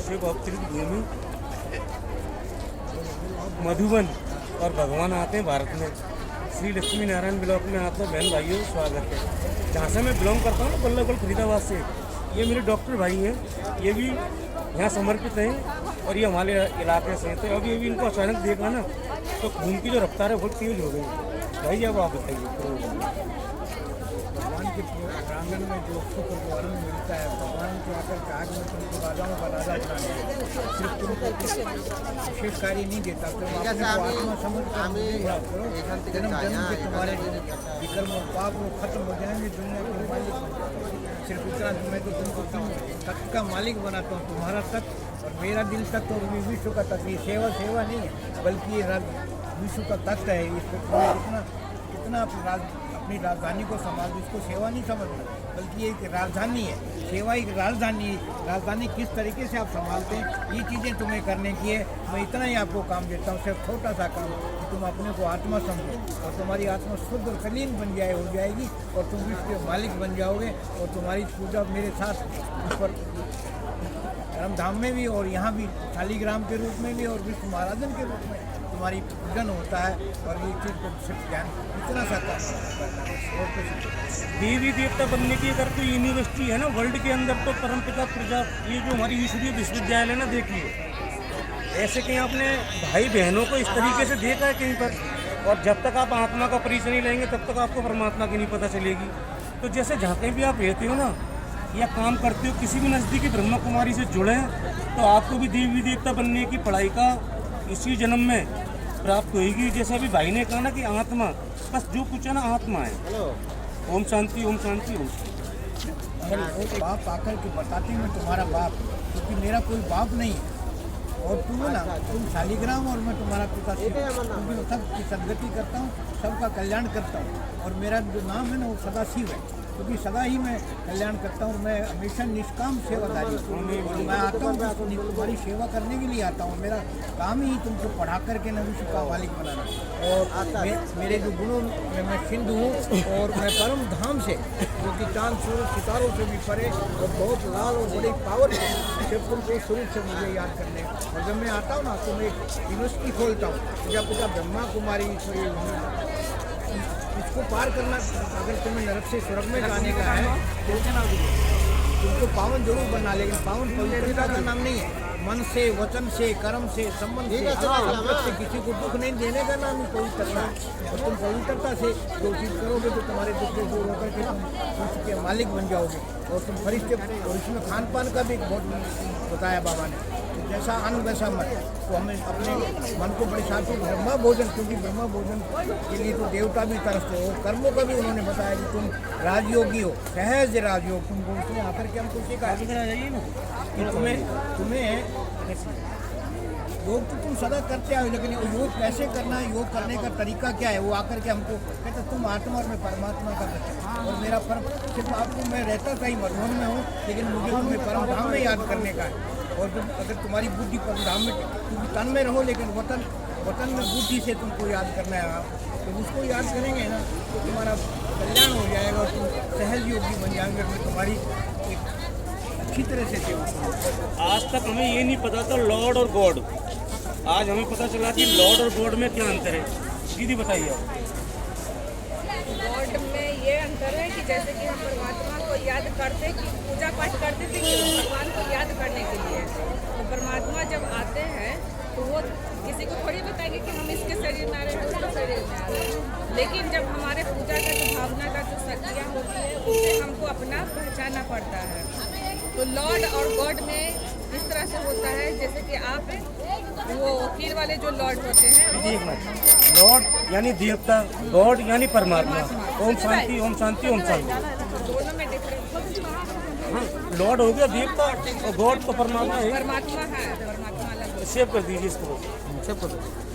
शिव अवतरित भूमि मधुबन और भगवान आते हैं भारत में। श्री लक्ष्मी नारायण ब्लॉक में आप लोग बहन भाइयों स्वागत है। जहाँ से मैं बिलोंग करता हूँ ना, बल्लभगढ़ फरीदाबाद से, ये मेरे डॉक्टर भाई हैं, ये भी यहाँ समर्पित हैं और ये हमारे इलाके से हैं। तो अभी इनको अचानक देखा ना तो खून की जो रफ्तार है बहुत तेज हो गई। भाई अब आप बताइए। भगवान के प्रांगण में जो सुख और आनंद मिलता है, भगवान के आकर के आग में तुमको राजाओं का राजा बनाने, सिर्फ तुमको विशेष कार्य नहीं देता, तुम अपने को आत्मा समझ करो। जन्म जन्म के तुम्हारे विकर्म और पाप वो खत्म हो जाएंगे, दुनिया के मालिक बन जाओगे। सिर्फ इतना मैं तो तुमको तत्व का मालिक बनाता हूँ, तुम्हारा तत्व और मेरा दिल तत्व और विश्व का तत्व। ये सेवा सेवा नहीं है, बल्कि ये विश्व का तत्व है। इसको कितना अपनी राजधानी को संभाल, इसको सेवा नहीं समझना, बल्कि ये एक राजधानी है। सेवा एक राजधानी है। राजधानी किस तरीके से आप संभालते हैं, ये चीज़ें तुम्हें करने की है। मैं इतना ही आपको काम देता हूँ, सिर्फ छोटा सा काम, कि तुम अपने को आत्मा समझो और तुम्हारी आत्मा शुद्ध और कलीन बन जाए हो जाएगी और तुम विश्व के मालिक बन जाओगे। और तुम्हारी पूजा मेरे साथ उस पर धर्मधाम में भी और यहाँ भी शालीग्राम के रूप में भी और विश्व महाराजन के रूप में तुम्हारी पूजन होता है। और ये चीज़ को सिर्फ ज्ञान इतना सा और कुछ देवी देवता बनने की अगर कोई यूनिवर्सिटी है ना वर्ल्ड के अंदर, तो परमपिता प्रजा, ये जो हमारी ईश्वरीय विश्वविद्यालय ना, देखिए ऐसे कहीं आपने भाई बहनों को इस तरीके से देखा है कहीं पर? और जब तक आप आत्मा का परिचय नहीं लेंगे तब तक आपको परमात्मा की नहीं पता चलेगी। तो जैसे जहाँ कहीं भी आप रहते हो ना या काम करते हो, किसी भी नज़दीकी ब्रह्मा कुमारी से जुड़े तो आपको भी देवी देवता बनने की पढ़ाई का इसी जन्म में प्राप्त होगी। जैसे अभी भाई ने कहा ना कि आत्मा, बस जो कुछ है ना आत्मा है। ओम शांति, ओम शांति, ओम शांति। अगर वो बाप आकर के बताते मैं तुम्हारा बाप, क्योंकि मेरा कोई बाप नहीं है और तुम ना, तुम शालीग्राम और मैं तुम्हारा पिता, क्योंकि सबकी सदगति करता हूँ, सबका कल्याण करता हूँ। और मेरा जो नाम है ना वो सदा शिव है, क्योंकि सदा ही मैं कल्याण करता हूँ। मैं हमेशा निष्काम सेवादारी हूँ और मैं आता हूँ तुम्हारी सेवा करने के लिए आता हूँ। मेरा काम ही तुमको पढ़ा करके न विश्व का मालिक बनाना। और मेरे जो गुणों में मैं सिंधु हूँ और मैं परम धाम से, जो कि चांद सूरज सितारों से भी परे और बहुत लाल और बड़ी पावर है, सिर्फ तुमको शुरू से मुझे याद करने। और जब मैं आता हूँ ना तो मैं एक यूनिवर्सिटी खोलता हूँ, जब पिता ब्रह्मा कुमारी इसको पार करना। अगर तुम्हें नरक से स्वर्ग में जाने का है तो तुमको पावन जरूर बनना, लेकिन पावन पवित्रता का नाम नहीं है। मन से, वचन से, कर्म से, संबंध से, संपर्क से किसी को दुख नहीं देने का नाम ही पवित्रता है। और तुम पवित्रता से जो चीज़ करोगे तो तुम्हारे दुख से दूर होकर के तुम उसके मालिक बन जाओगे। और तुम फरिश्ते, और इसमें खान पान का भी बहुत बताया बाबा ने, जैसा अन्न वैसा मन। तो हमें अपने मन को बड़े साथ ही ब्रह्मा भोजन, क्योंकि ब्रह्मा भोजन के लिए तो देवता भी तरसते हो। कर्मों का भी उन्होंने बताया कि तुम राजयोगी हो, सहज राजयोग। तुमको उसमें आकर के हमको सिखा कि तुम्हें योग तो तुम सदा करते आओ, लेकिन योग कैसे करना है, योग करने का तरीका क्या है, वो आकर के हमको कहते तुम आत्मा और मैं परमात्मा का बच्चा। और मेरा परम सिर्फ आपको, मैं रहता कहीं मधुबन में हूँ, लेकिन मुझे तुम्हें परम धाम में याद करने का है। और अगर तुम्हारी बुद्धि परम धाम में, क्योंकि तन में रहो, लेकिन वतन में बुद्धि से तुमको याद करना है। तो उसको याद करेंगे ना तो तुम्हारा कल्याण हो जाएगा और तुम सहज योगी बन जाएंगे। मैं तुम्हारी एक अच्छी तरह से सेवा। आज तक हमें ये नहीं पता था लॉर्ड और गॉड, आज हमें पता चला कि लॉर्ड और गॉड में क्या अंतर है। दीदी बताइए। गॉड में ये अंतर है कि जैसे कि हम परमात्मा को याद करते, कि पूजा पाठ करते थे कि भगवान को याद करने के लिए, तो परमात्मा जब आते हैं तो वो किसी को थोड़ी बताएंगे कि हम इसके शरीर में आ रहे हैं, उसके शरीर में आ रहे हैं। लेकिन जब हमारे पूजा का जो भावना का जो शक्तियाँ होती है, उससे हमको अपना पहचानना पड़ता है। तो लॉर्ड और गॉड में इस तरह से होता है जैसे कि आप वो वकील वाले जो लॉर्ड होते हैं, लॉर्ड यानी देवता, गॉड यानी परमात्मा। ओम शांति, ओम शांति, ओम शांति। दोनों में डिफरेंस। लॉर्ड हो गया देवता और गॉड तो परमात्मा है। परमात्मा है, परमात्मा अलग। सेव कर दीजिए इसको, सेव कर दीजिए।